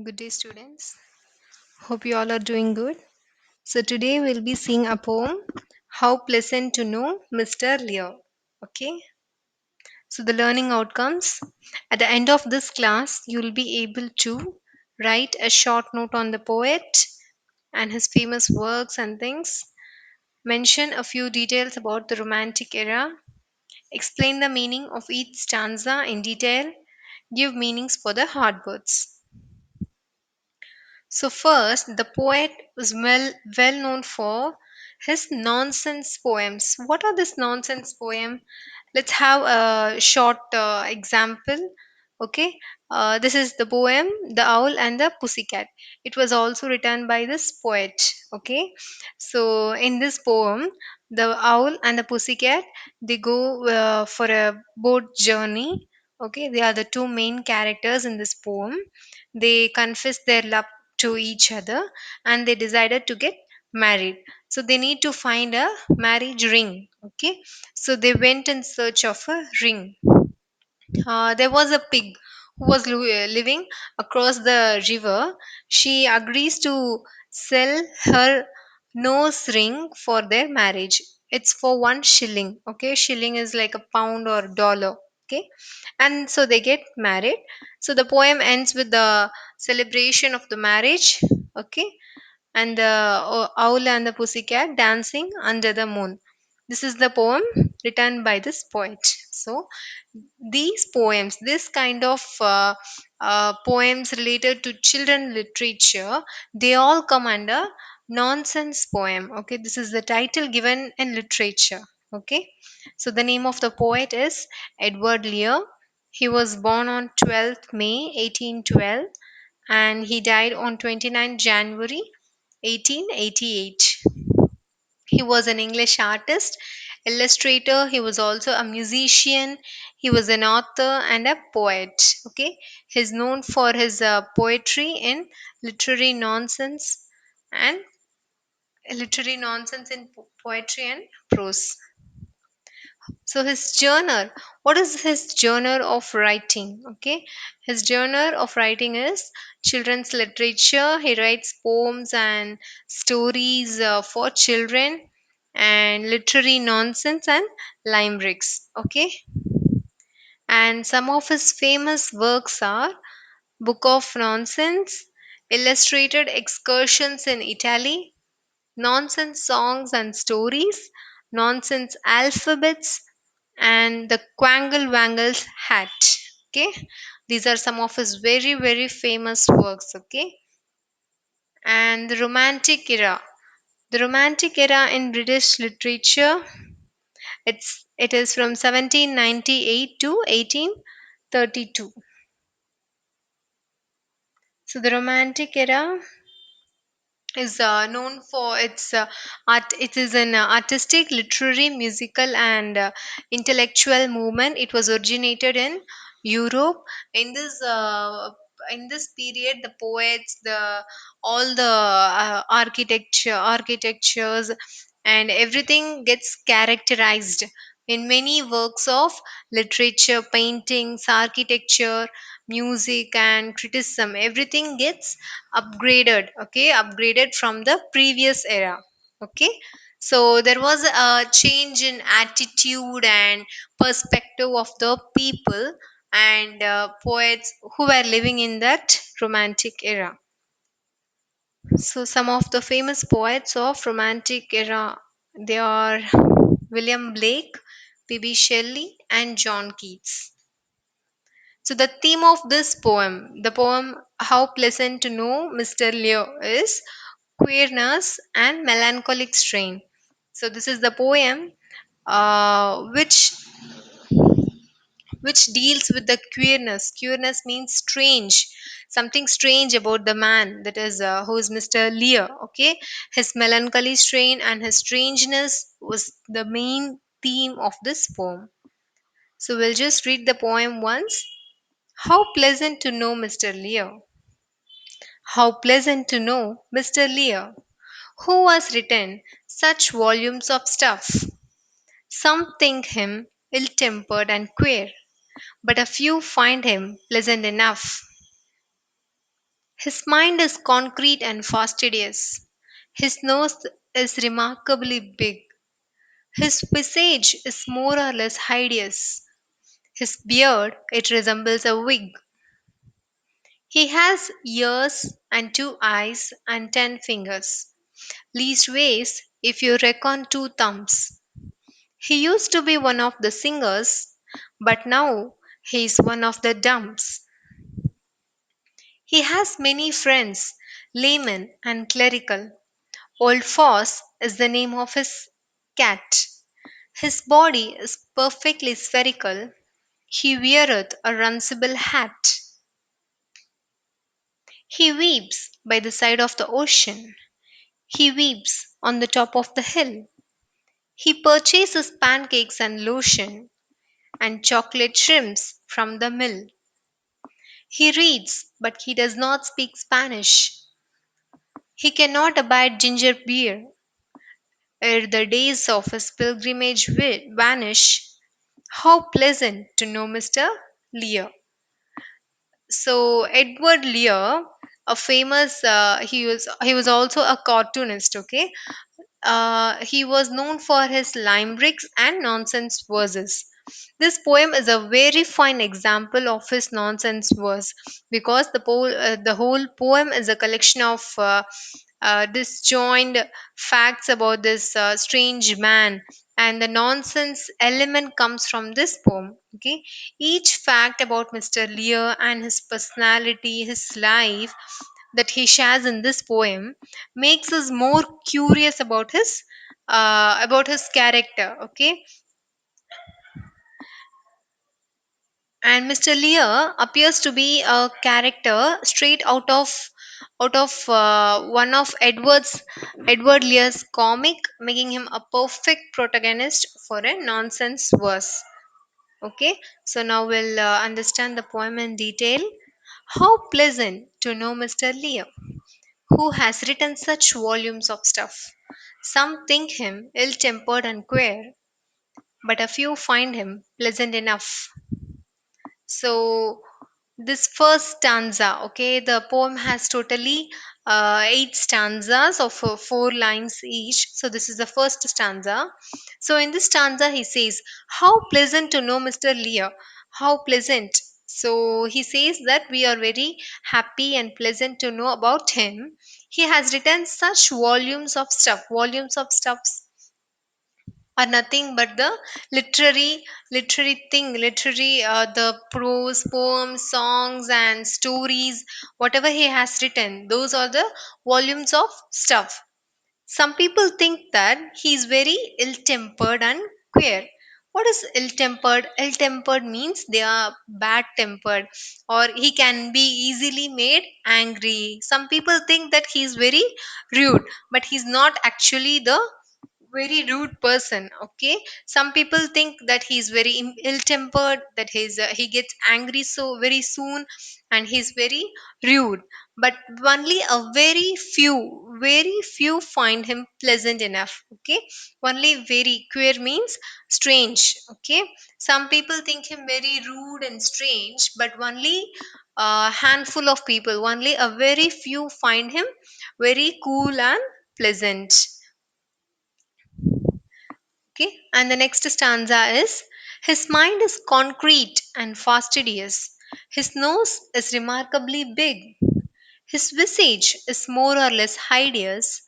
Good day, students. Hope you all are doing good. So, today we'll be seeing a poem, How Pleasant to Know Mr. Leo. Okay, so the learning outcomes. At the end of this class, you'll be able to write a short note on the poet and his famous works and things, mention a few details about the Romantic era, explain the meaning of each stanza in detail, give meanings for the hard words. So first, the poet was well known for his nonsense poems. What are this nonsense poem? Let's have a short example. Okay, this is the poem "The Owl and the Pussycat." It was also written by this poet. Okay, so in this poem, the owl and the pussycat they go for a boat journey. Okay, they are the two main characters in this poem. They confess their love to each other and they decided to get married, so they need to find a marriage ring. Okay, so they went in search of a ring. There was a pig who was living across the river. She agrees to sell her nose ring for their marriage. It's for 1 shilling. Okay, shilling is like a pound or dollar. Okay, and so they get married. So the poem ends with the celebration of the marriage. Okay, and the owl and the pussycat dancing under the moon. This is the poem written by this poet. So these poems, this kind of poems related to children literature, they all come under nonsense poem. Okay, this is the title given in literature. Okay, so the name of the poet is Edward Lear. He was born on 12th May 1812 and he died on 29th January 1888. He was an English artist, illustrator, he was also a musician, he was an author and a poet. Okay, he's known for his poetry in literary nonsense and in poetry and prose. So his genre, what is his genre of writing? Okay, his genre of writing is children's literature. He writes poems and stories for children and literary nonsense and limericks. Okay, and some of his famous works are Book of Nonsense, Illustrated Excursions in Italy, Nonsense Songs and Stories, Nonsense Alphabets, and the Quangle Wangle's Hat. Okay, these are some of his very famous works. Okay, and the Romantic era. The Romantic era in British literature, it is from 1798 to 1832. So the Romantic era is known for its art. It is an artistic, literary, musical, and intellectual movement. It was originated in Europe. In this period, the poets, the all the architectures, and everything gets characterized in many works of literature, paintings, architecture, music, and criticism. Everything gets upgraded. Okay, upgraded from the previous era. Okay, so there was a change in attitude and perspective of the people and poets who were living in that romantic era. So some of the famous poets of romantic era, they are William Blake, P.B. Shelley, and John Keats. So the theme of this poem, the poem How Pleasant to Know Mr. Leo, is queerness and melancholic strain. So this is the poem which deals with the queerness. Queerness means strange, something strange about the man that is who is Mr. Lear. Okay, his melancholy strain and his strangeness was the main theme of this poem. So we'll just read the poem once. How pleasant to know Mr. Lear. How pleasant to know Mr. Lear, who has written such volumes of stuff. Some think him ill tempered and queer, but a few find him pleasant enough. His mind is concrete and fastidious. His nose is remarkably big. His visage is more or less hideous. His beard, it resembles a wig. He has ears and two eyes and 10 fingers. Leastways, if you reckon two thumbs. He used to be one of the singers, but now he is one of the dumps. He has many friends, laymen and clerical. Old Foss is the name of his cat. His body is perfectly spherical. He weareth a runcible hat. He weeps by the side of the ocean. He weeps on the top of the hill. He purchases pancakes and lotion and chocolate shrimps from the mill. He reads, but he does not speak Spanish. He cannot abide ginger beer. Ere the days of his pilgrimage vanish, how pleasant to know Mr. Lear. So Edward Lear, a famous, he was also a cartoonist. Okay, he was known for his limericks and nonsense verses. This poem is a very fine example of his nonsense verse because the whole poem is a collection of disjoined facts about this strange man, and the nonsense element comes from this poem. Okay, each fact about Mr. Lear and his personality, his life that he shares in this poem makes us more curious about his character. Okay, and Mr. Lear appears to be a character straight out of one of Edward Lear's comic, making him a perfect protagonist for a nonsense verse. Okay, so now we'll understand the poem in detail. How pleasant to know Mr. Lear, who has written such volumes of stuff. Some think him ill tempered and queer, but a few find him pleasant enough. So, this first stanza, okay, the poem has totally 8 stanzas of 4 lines each. So, this is the first stanza. So, in this stanza, he says, how pleasant to know Mr. Lear. How pleasant. So, he says that we are very happy and pleasant to know about him. He has written such volumes of stuffs are nothing but the literary the prose poems, songs and stories, whatever he has written, those are the volumes of stuff. Some people think that he is very ill tempered and queer. What is ill tempered? Ill tempered means they are bad tempered, or he can be easily made angry. Some people think that he is very rude, but he's not actually the very rude person. Okay, some people think that he's very ill tempered, that he gets angry so very soon, and he's very rude, but only a very few find him pleasant enough. Okay, only very queer means strange. Okay, some people think him very rude and strange, but only a handful of people, only a very few find him very cool and pleasant. Okay, and the next stanza is, his mind is concrete and fastidious. His nose is remarkably big. His visage is more or less hideous.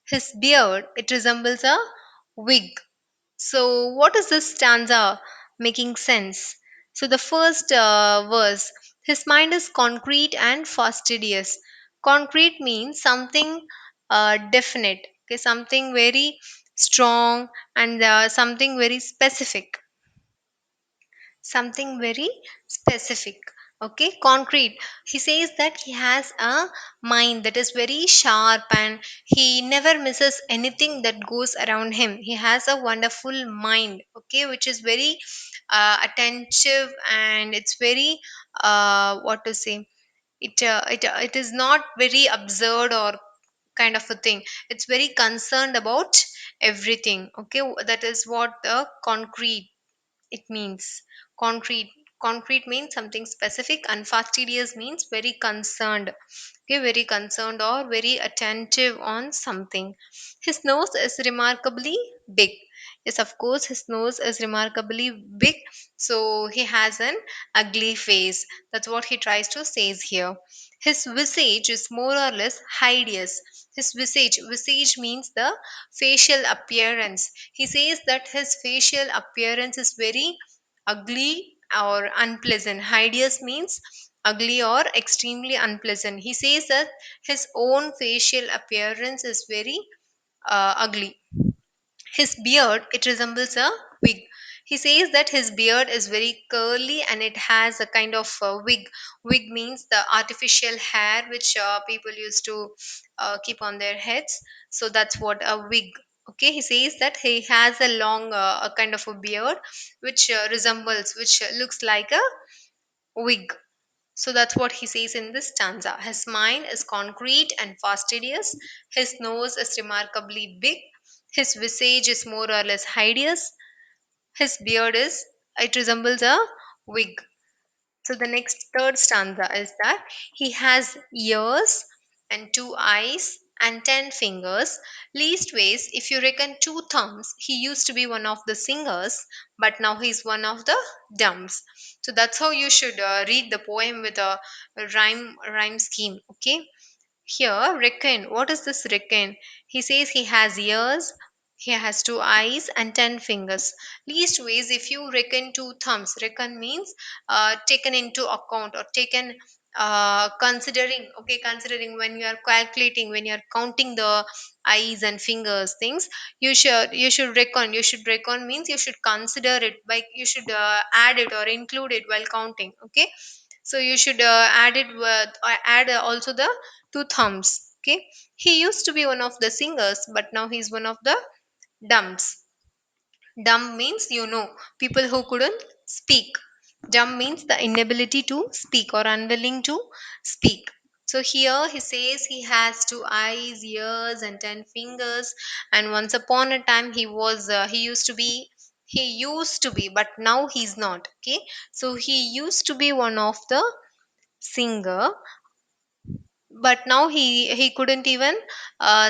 His beard, it resembles a wig. So, what is this stanza making sense? So, the first verse, his mind is concrete and fastidious. Concrete means something definite, okay, something very strong, and something very specific. Something very specific. Okay, concrete. He says that he has a mind that is very sharp, and he never misses anything that goes around him. He has a wonderful mind, okay, which is very attentive, and it's very what to say, it is not very absurd or kind of a thing. It's very concerned about everything. Okay, that is what the concrete it means. Concrete. Concrete means something specific, and fastidious means very concerned. Okay, very concerned or very attentive on something. His nose is remarkably big. Yes, of course, his nose is remarkably big. So he has an ugly face. That's what he tries to say here. His visage is more or less hideous. His visage means the facial appearance. He says that his facial appearance is very ugly or unpleasant. Hideous means ugly or extremely unpleasant. He says that his own facial appearance is very ugly. His beard, it resembles a wig. He says that his beard is very curly and it has a kind of wig. Wig means the artificial hair which people used to keep on their heads. So that's what a wig. Okay, he says that he has a long, a kind of a beard which resembles, which looks like a wig. So that's what he says in this stanza. His mind is concrete and fastidious. His nose is remarkably big. His visage is more or less hideous. His beard is, it resembles a wig. So the next third stanza is that he has ears and two eyes and 10 fingers. Leastways, if you reckon two thumbs, he used to be one of the singers, but now he's one of the dumps. So that's how you should read the poem with a rhyme scheme. Okay. Here, reckon. What is this reckon? He says he has ears, he has two eyes, and 10 fingers. Leastways, if you reckon two thumbs, reckon means taken into account or taken considering. Okay, considering when you are calculating, when you are counting the eyes and fingers things, you should reckon. You should reckon means you should consider it by, you should add it or include it while counting. Okay, so you should add it with, add also the two thumbs. Okay, he used to be one of the singers, but now he's one of the dumps. Dumb means, people who couldn't speak. Dumb means the inability to speak or unwilling to speak. So here he says he has two eyes, ears, and 10 fingers. And once upon a time he used to be, but now he's not. Okay, so he used to be one of the singer, but now he couldn't even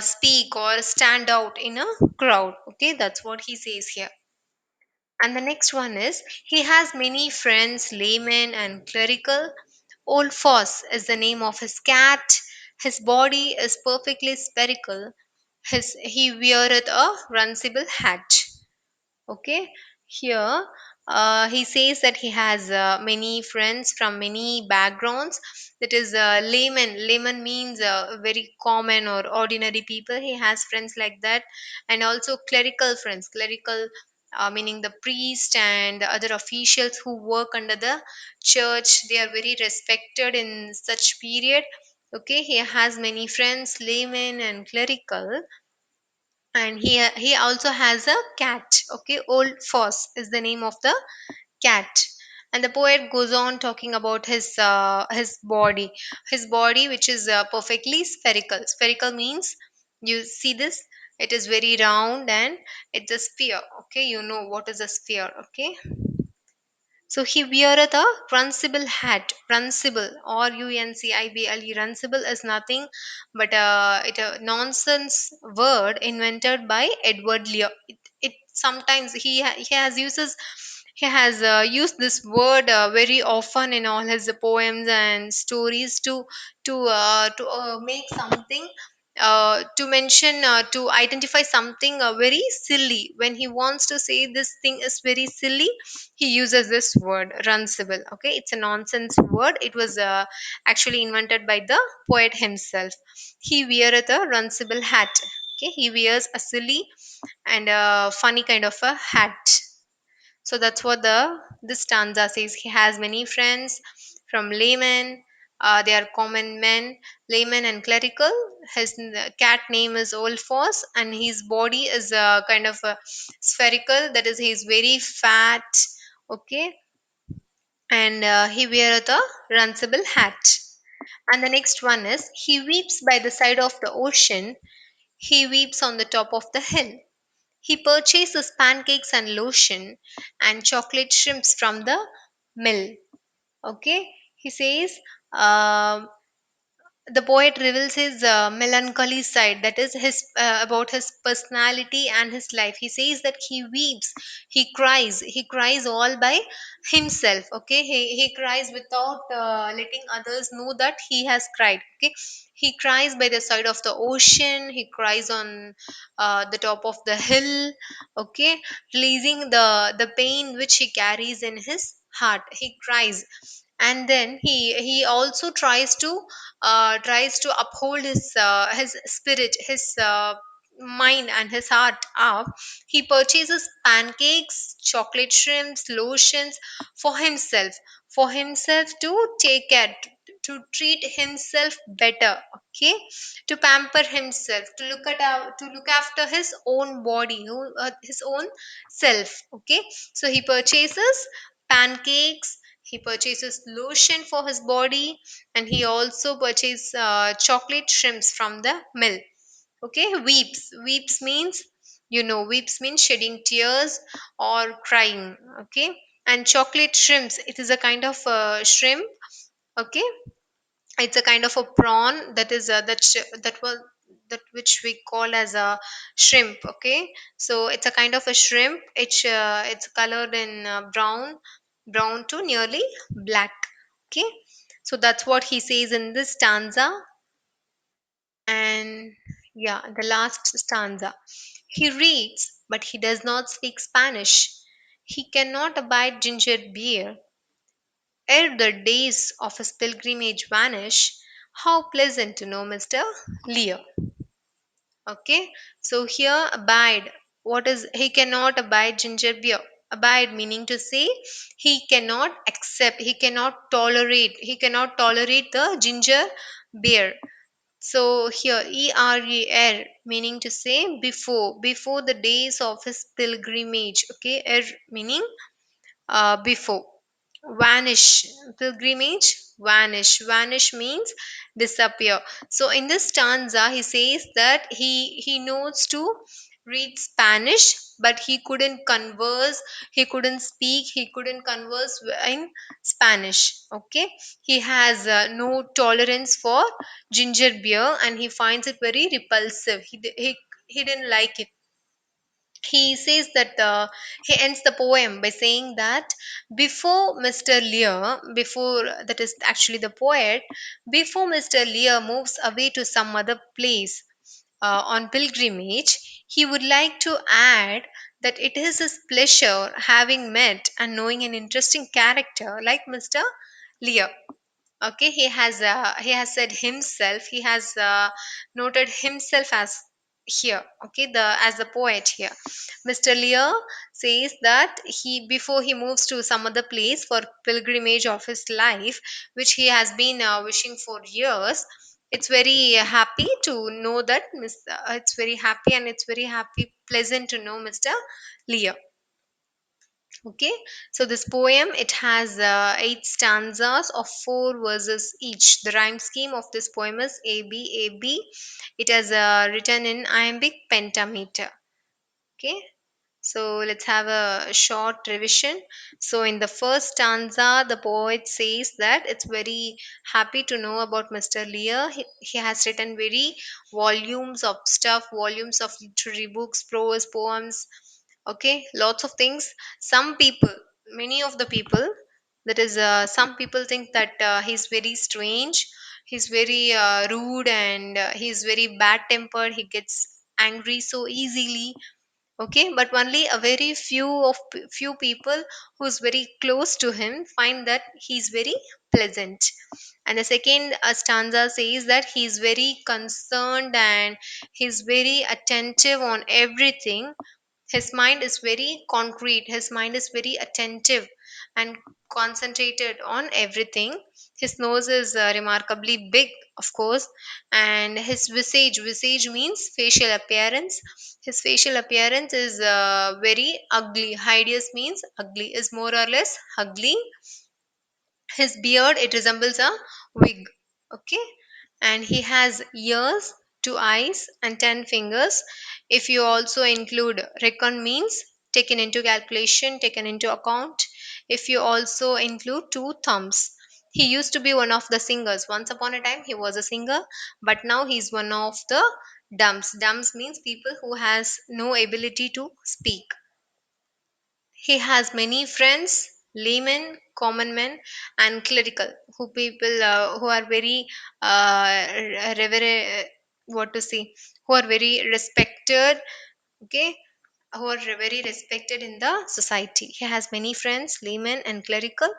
speak or stand out in a crowd. Okay, that's what he says here. And the next one is he has many friends, laymen and clerical. Old Foss is the name of his cat. His body is perfectly spherical. He weareth a runcible hat. Okay, here he says that he has many friends from many backgrounds. That is layman means very common or ordinary people. He has friends like that. And also clerical friends. Clerical meaning the priest and the other officials who work under the church. They are very respected in such period. Okay, he has many friends, laymen and clerical. And he also has a cat. Okay, Old Foss is the name of the cat. And the poet goes on talking about his body which is perfectly spherical. Spherical means, you see this, it is very round and it's a sphere. Okay, you know what is a sphere. Okay, so he weareth a runcible hat. Runcible, Runcible. Runcible is nothing but a nonsense word invented by Edward Lear. It sometimes he has used this word very often in all his poems and stories to make something, to mention, to identify something very silly. When he wants to say this thing is very silly, he uses this word runcible. Okay, it's a nonsense word. It was actually invented by the poet himself. He weareth a runcible hat. Okay, he wears a silly and a funny kind of a hat. So that's what the this stanza says. He has many friends from laymen. They are common men, laymen and clerical. His cat name is Olfos, and his body is kind of spherical. That is, he is very fat. Okay, and he weareth a runcible hat. And the next one is he weeps by the side of the ocean. He weeps on the top of the hill. He purchases pancakes and lotion and chocolate shrimps from the mill. Okay, he says, um the poet reveals his melancholy side, that is his about his personality and his life. He says that he weeps, he cries all by himself. Okay, he cries without letting others know that he has cried. Okay, he cries by the side of the ocean, he cries on the top of the hill. Okay, releasing the pain which he carries in his heart, he cries. And then he also tries to uphold his spirit, his mind and his heart up. He purchases pancakes, chocolate shrimps, lotions for himself, to take care, to treat himself better. Okay, to pamper himself, to look after his own body, his own self. Okay, so he purchases pancakes, he purchases lotion for his body, and he also purchases chocolate shrimps from the mill. Okay, weeps means, weeps means shedding tears or crying. Okay, and chocolate shrimps, it is a kind of shrimp. Okay, it's a kind of a prawn that is that was that which we call as a shrimp. Okay, so it's a kind of a shrimp. It's colored in brown to nearly black. Okay, so that's what he says in this stanza. And yeah, the last stanza, he reads but he does not speak Spanish, he cannot abide ginger beer. Ere the days of his pilgrimage vanish, how pleasant to know Mr. Lear. Okay, so here abide. What is, he cannot abide ginger beer? Abide meaning to say he cannot accept, he cannot tolerate the ginger beer. So here ERER meaning to say before the days of his pilgrimage. Okay, meaning before. Vanish, pilgrimage, vanish means disappear. So in this stanza he says that he knows to read Spanish, but he couldn't converse, he couldn't speak, he couldn't converse in Spanish. Okay, he has no tolerance for ginger beer, and he finds it very repulsive. He didn't like it. He says that he ends the poem by saying that before Mr. Lear, before, that is actually the poet, before Mr. Lear moves away to some other place on pilgrimage, he would like to add that it is his pleasure having met and knowing an interesting character like Mr. Lear. Okay, he has said himself, he has noted himself as here. Okay, the as the poet here, Mr. Lear says that he, before he moves to some other place for pilgrimage of his life, which he has been wishing for years, it's very happy to know that it's very happy, and it's very happy pleasant to know Mr. Lear. Okay, so this poem, it has eight stanzas of four verses each. The rhyme scheme of this poem is A B. It has written in iambic pentameter. Okay, so let's have a short revision. So in the first stanza, the poet says that it's very happy to know about Mr. Lear. He has written very volumes of stuff, volumes of literary books, prose, poems. Okay, lots of things. Some people, many of the people, that is, some people think that he's very strange. He's very rude, and he's very bad tempered. He gets angry so easily. Okay, but only a very few people who's very close to him find that he's very pleasant. And the second stanza says that he's very concerned and he's very attentive on everything. His mind is very concrete, his mind is very attentive and concentrated on everything. His nose is remarkably big, of course, and his visage means facial appearance. His facial appearance is very ugly. Hideous means ugly, is more or less ugly. His beard, it resembles a wig. Okay, and he has ears, two eyes, and 10 fingers. If you also include reckon means taken into calculation, taken into account. if you also include two thumbs. He used to be one of the singers. Once upon a time, he was a singer, but now he's one of the dumps. Dumps means people who has no ability to speak. He has many friends, laymen, common men, and clerical, who people who are very what to say, who are very respected. Okay, who are very respected in the society. He has many friends, laymen, and clerical,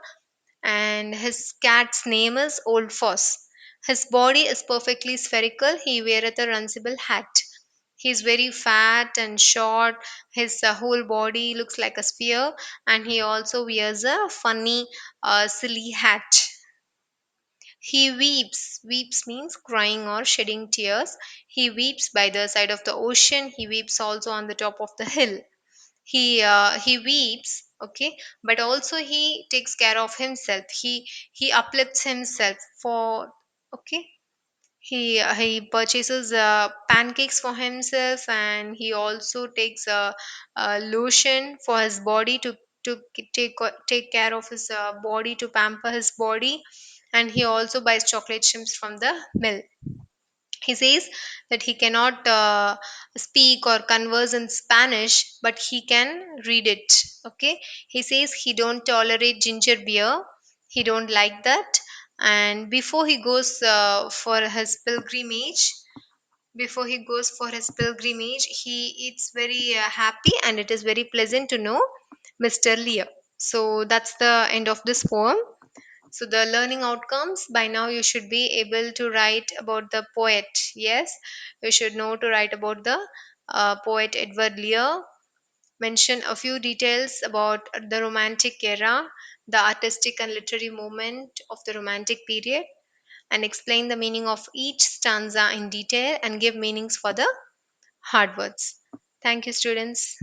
and his cat's name is Old Foss. His body is perfectly spherical. He weareth a runcible hat. He's very fat and short. His whole body looks like a sphere, and he also wears a funny, silly hat. He weeps. Weeps means crying or shedding tears. He weeps by the side of the ocean. He weeps also on the top of the hill. He weeps, okay, but also he takes care of himself. He uplifts himself for, okay, he purchases pancakes for himself, and he also takes a lotion for his body to take care of his body, to pamper his body. And he also buys chocolate chips from the mill. He says that he cannot speak or converse in Spanish, but he can read it. Okay. He says he don't tolerate ginger beer. He don't like that. And before he goes for his pilgrimage, he it's very happy, and it is very pleasant to know Mr. Lear. So that's the end of this poem. So the learning outcomes, by now you should be able to write about the poet. Yes, you should know to write about the poet Edward Lear. Mention a few details about the Romantic era, the artistic and literary movement of the Romantic period, and explain the meaning of each stanza in detail and give meanings for the hard words. Thank you, students.